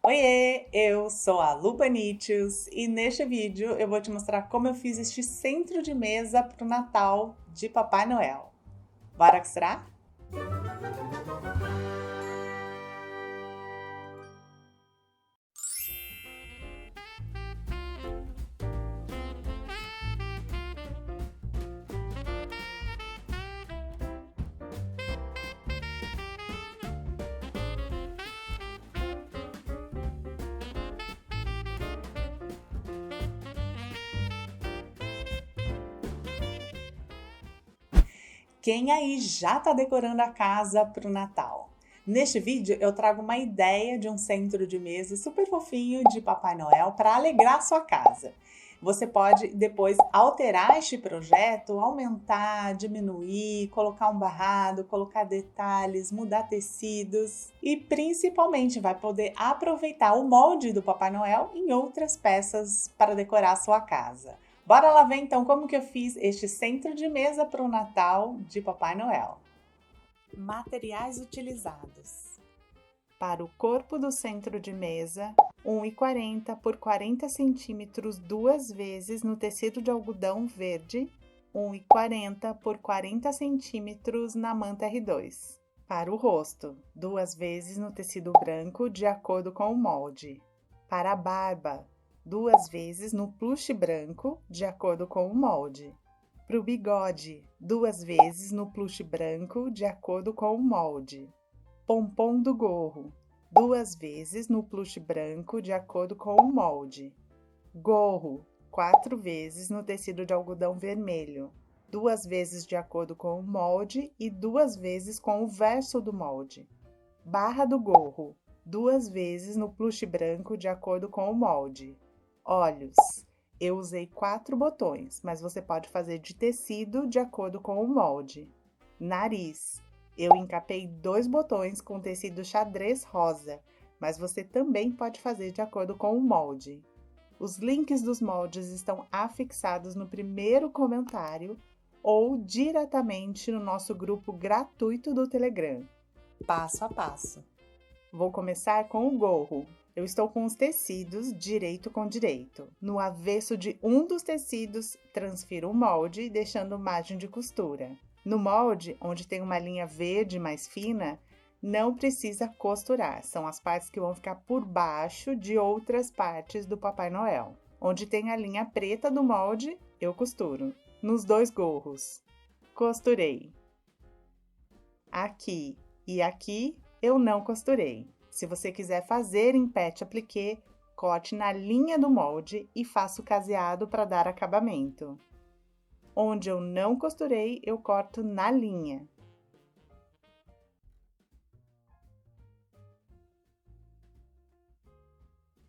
Oiê, eu sou a Lu Banitius e neste vídeo eu vou te mostrar como eu fiz este centro de mesa para o Natal de Papai Noel. Bora costurar? Quem aí já está decorando a casa para o Natal? Neste vídeo eu trago uma ideia de um centro de mesa super fofinho de Papai Noel para alegrar sua casa. Você pode depois alterar este projeto, aumentar, diminuir, colocar um barrado, colocar detalhes, mudar tecidos e principalmente vai poder aproveitar o molde do Papai Noel em outras peças para decorar a sua casa. Bora lá ver então como que eu fiz este centro de mesa para o Natal de Papai Noel. Materiais utilizados. Para o corpo do centro de mesa, 1,40 por 40 centímetros duas vezes no tecido de algodão verde, 1,40 por 40 centímetros na manta R2. Para o rosto, duas vezes no tecido branco de acordo com o molde. Para a barba, duas vezes no plush branco de acordo com o molde. Para o bigode, duas vezes no plush branco de acordo com o molde. Pompom do gorro, duas vezes no plush branco de acordo com o molde. Gorro, 4 vezes no tecido de algodão vermelho, duas vezes de acordo com o molde e duas vezes com o verso do molde. Barra do gorro, duas vezes no plush branco de acordo com o molde. Olhos, eu usei 4 botões, mas você pode fazer de tecido de acordo com o molde. Nariz, eu encapei 2 botões com tecido xadrez rosa, mas você também pode fazer de acordo com o molde. Os links dos moldes estão afixados no primeiro comentário ou diretamente no nosso grupo gratuito do Telegram. Passo a passo. Vou começar com o gorro. Eu estou com os tecidos direito com direito. No avesso de um dos tecidos, transfiro o molde, deixando margem de costura. No molde, onde tem uma linha verde mais fina, não precisa costurar. São as partes que vão ficar por baixo de outras partes do Papai Noel. Onde tem a linha preta do molde, eu costuro. Nos 2 gorros, costurei. Aqui e aqui, eu não costurei. Se você quiser fazer em pet appliqué, corte na linha do molde e faça o caseado para dar acabamento. Onde eu não costurei, eu corto na linha.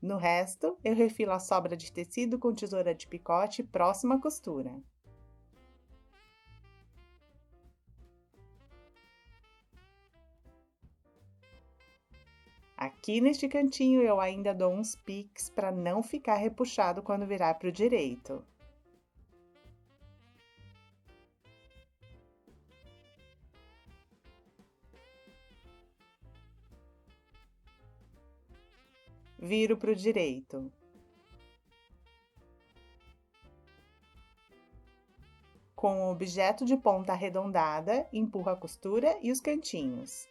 No resto, eu refilo a sobra de tecido com tesoura de picote próxima à costura. Aqui neste cantinho eu ainda dou uns piques para não ficar repuxado quando virar para o direito. Viro para o direito. Com o objeto de ponta arredondada, empurro a costura e os cantinhos.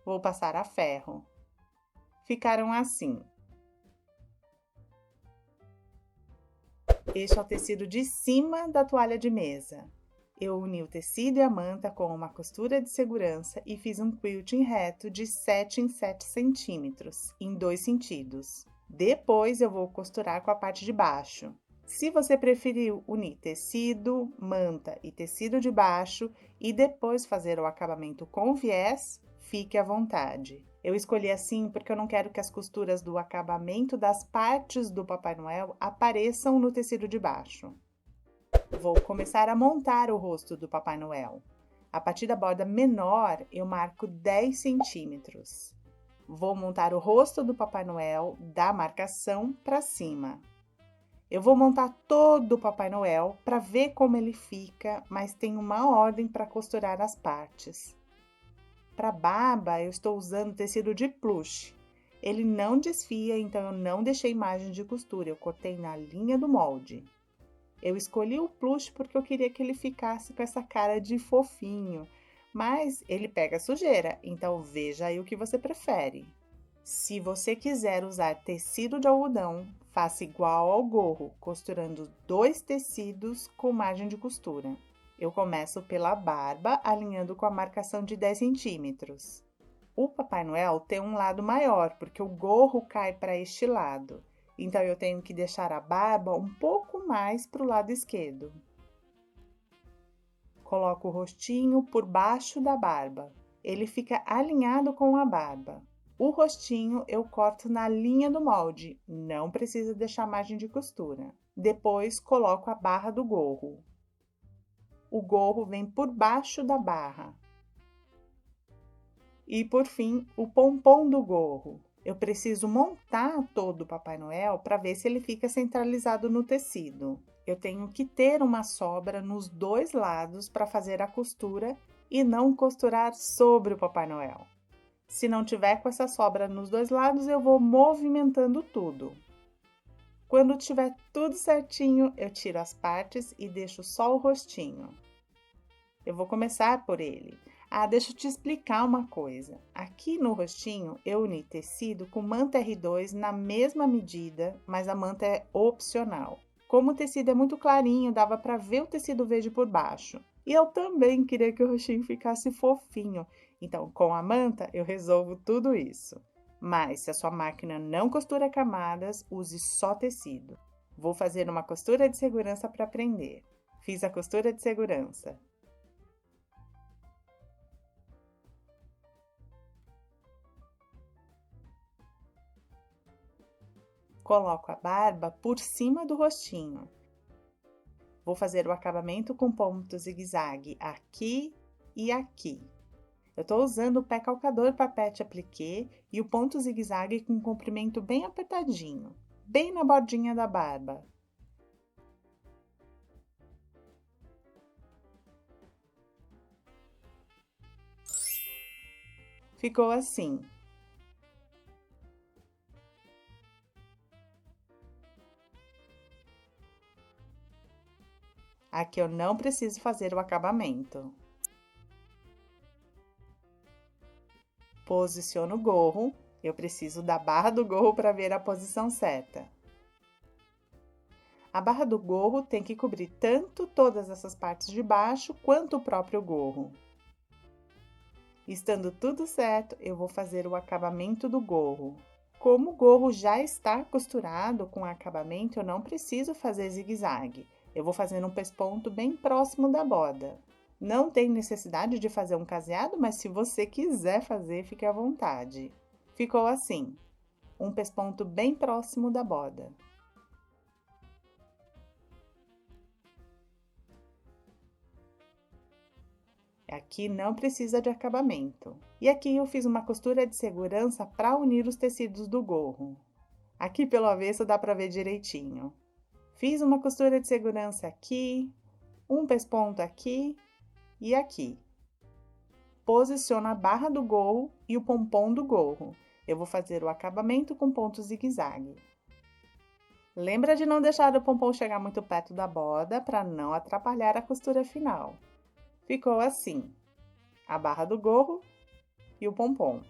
Vou passar a ferro. Ficaram assim. Este é o tecido de cima da toalha de mesa. Eu uni o tecido e a manta com uma costura de segurança e fiz um quilting reto de 7 em 7 centímetros, em 2 sentidos. Depois eu vou costurar com a parte de baixo. Se você preferir unir tecido, manta e tecido de baixo e depois fazer o acabamento com viés, fique à vontade. Eu escolhi assim porque eu não quero que as costuras do acabamento das partes do Papai Noel apareçam no tecido de baixo. Vou começar a montar o rosto do Papai Noel. A partir da borda menor, eu marco 10 centímetros. Vou montar o rosto do Papai Noel da marcação para cima. Eu vou montar todo o Papai Noel para ver como ele fica, mas tem uma ordem para costurar as partes. Para a barba, eu estou usando tecido de plush. Ele não desfia, então eu não deixei margem de costura, eu cortei na linha do molde. Eu escolhi o plush porque eu queria que ele ficasse com essa cara de fofinho, mas ele pega sujeira, então veja aí o que você prefere. Se você quiser usar tecido de algodão, faça igual ao gorro, costurando 2 tecidos com margem de costura. Eu começo pela barba, alinhando com a marcação de 10 centímetros. O Papai Noel tem um lado maior, porque o gorro cai para este lado. Então, eu tenho que deixar a barba um pouco mais para o lado esquerdo. Coloco o rostinho por baixo da barba. Ele fica alinhado com a barba. O rostinho eu corto na linha do molde, não precisa deixar margem de costura. Depois, coloco a barra do gorro. O gorro vem por baixo da barra. E, por fim, o pompom do gorro. Eu preciso montar todo o Papai Noel para ver se ele fica centralizado no tecido. Eu tenho que ter uma sobra nos 2 lados para fazer a costura e não costurar sobre o Papai Noel. Se não tiver com essa sobra nos 2 lados, eu vou movimentando tudo. Quando tiver tudo certinho, eu tiro as partes e deixo só o rostinho. Eu vou começar por ele. Deixa eu te explicar uma coisa. Aqui no rostinho, eu uni tecido com manta R2 na mesma medida, mas a manta é opcional. Como o tecido é muito clarinho, dava para ver o tecido verde por baixo. E eu também queria que o rostinho ficasse fofinho. Então, com a manta, eu resolvo tudo isso. Mas, se a sua máquina não costura camadas, use só tecido. Vou fazer uma costura de segurança para prender. Fiz a costura de segurança. Coloco a barba por cima do rostinho. Vou fazer o acabamento com ponto zigue-zague aqui e aqui. Eu estou usando o pé calcador papete appliqué e o ponto zigue-zague com comprimento bem apertadinho, bem na bordinha da barba. Ficou assim. Aqui eu não preciso fazer o acabamento. Posiciono o gorro. Eu preciso da barra do gorro para ver a posição certa. A barra do gorro tem que cobrir tanto todas essas partes de baixo quanto o próprio gorro. Estando tudo certo, eu vou fazer o acabamento do gorro. Como o gorro já está costurado com acabamento, eu não preciso fazer zigue-zague. Eu vou fazer um pesponto bem próximo da borda. Não tem necessidade de fazer um caseado, mas se você quiser fazer, fique à vontade. Ficou assim, um pesponto bem próximo da borda. Aqui não precisa de acabamento. E aqui eu fiz uma costura de segurança para unir os tecidos do gorro. Aqui pelo avesso dá para ver direitinho. Fiz uma costura de segurança aqui, um pesponto aqui e aqui. Posiciono a barra do gorro e o pompom do gorro. Eu vou fazer o acabamento com ponto zigue-zague. Lembra de não deixar o pompom chegar muito perto da borda para não atrapalhar a costura final. Ficou assim, a barra do gorro e o pompom.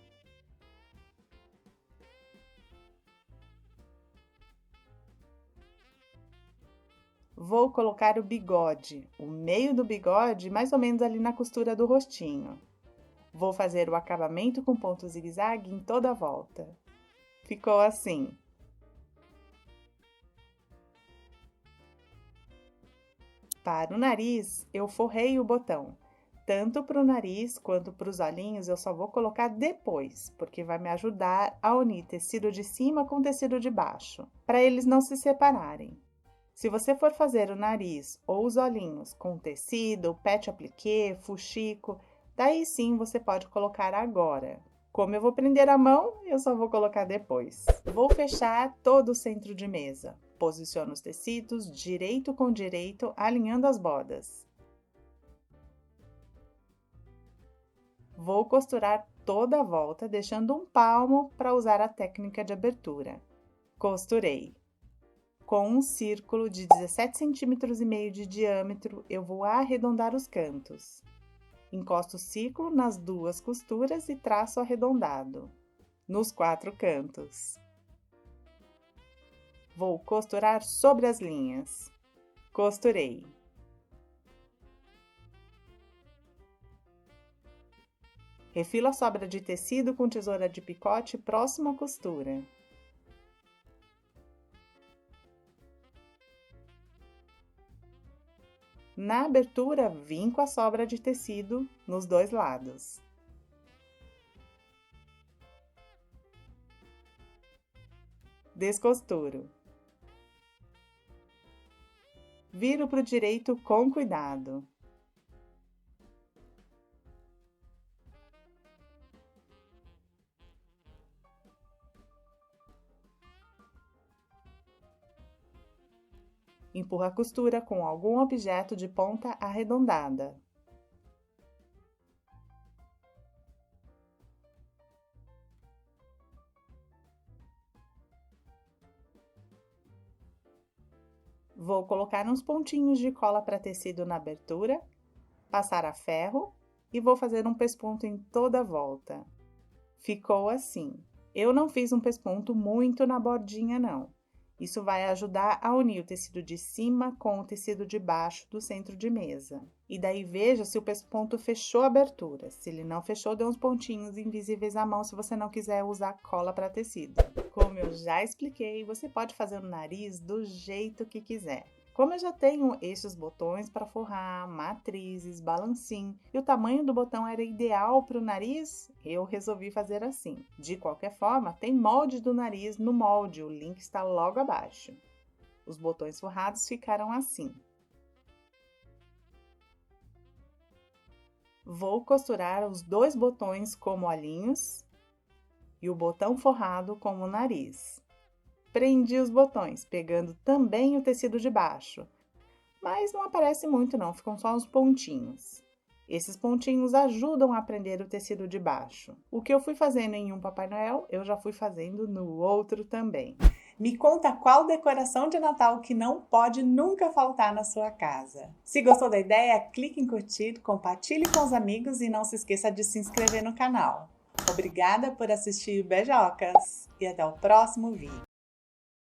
Vou colocar o bigode, o meio do bigode mais ou menos ali na costura do rostinho. Vou fazer o acabamento com ponto zigue-zague em toda a volta. Ficou assim. Para o nariz, eu forrei o botão. Tanto para o nariz quanto para os olhinhos eu só vou colocar depois, porque vai me ajudar a unir tecido de cima com tecido de baixo, para eles não se separarem. Se você for fazer o nariz ou os olhinhos com tecido, pet appliqué, fuxico, daí sim você pode colocar agora. Como eu vou prender a mão, eu só vou colocar depois. Vou fechar todo o centro de mesa. Posiciono os tecidos direito com direito, alinhando as bordas. Vou costurar toda a volta, deixando um palmo para usar a técnica de abertura. Costurei. Com um círculo de 17,5 cm de diâmetro, eu vou arredondar os cantos. Encosto o círculo nas duas costuras e traço arredondado, nos 4 cantos. Vou costurar sobre as linhas. Costurei. Refilo a sobra de tecido com tesoura de picote próximo à costura. Na abertura, vinco a sobra de tecido nos 2 lados. Descosturo. Viro para o direito com cuidado. Empurro a costura com algum objeto de ponta arredondada. Vou colocar uns pontinhos de cola para tecido na abertura, passar a ferro e vou fazer um pesponto em toda a volta. Ficou assim. Eu não fiz um pesponto muito na bordinha, não. Isso vai ajudar a unir o tecido de cima com o tecido de baixo do centro de mesa. E daí veja se o pesponto fechou a abertura. Se ele não fechou, dê uns pontinhos invisíveis à mão se você não quiser usar cola para tecido. Como eu já expliquei, você pode fazer o nariz do jeito que quiser. Como eu já tenho esses botões para forrar, matrizes, balancim, e o tamanho do botão era ideal para o nariz, eu resolvi fazer assim. De qualquer forma, tem molde do nariz no molde, o link está logo abaixo. Os botões forrados ficaram assim. Vou costurar os 2 botões como olhinhos e o botão forrado como nariz. Prendi os botões, pegando também o tecido de baixo, mas não aparece muito não, ficam só uns pontinhos. Esses pontinhos ajudam a prender o tecido de baixo. O que eu fui fazendo em um Papai Noel, eu já fui fazendo no outro também. Me conta qual decoração de Natal que não pode nunca faltar na sua casa. Se gostou da ideia, clique em curtir, compartilhe com os amigos e não se esqueça de se inscrever no canal. Obrigada por assistir, beijocas! E até o próximo vídeo.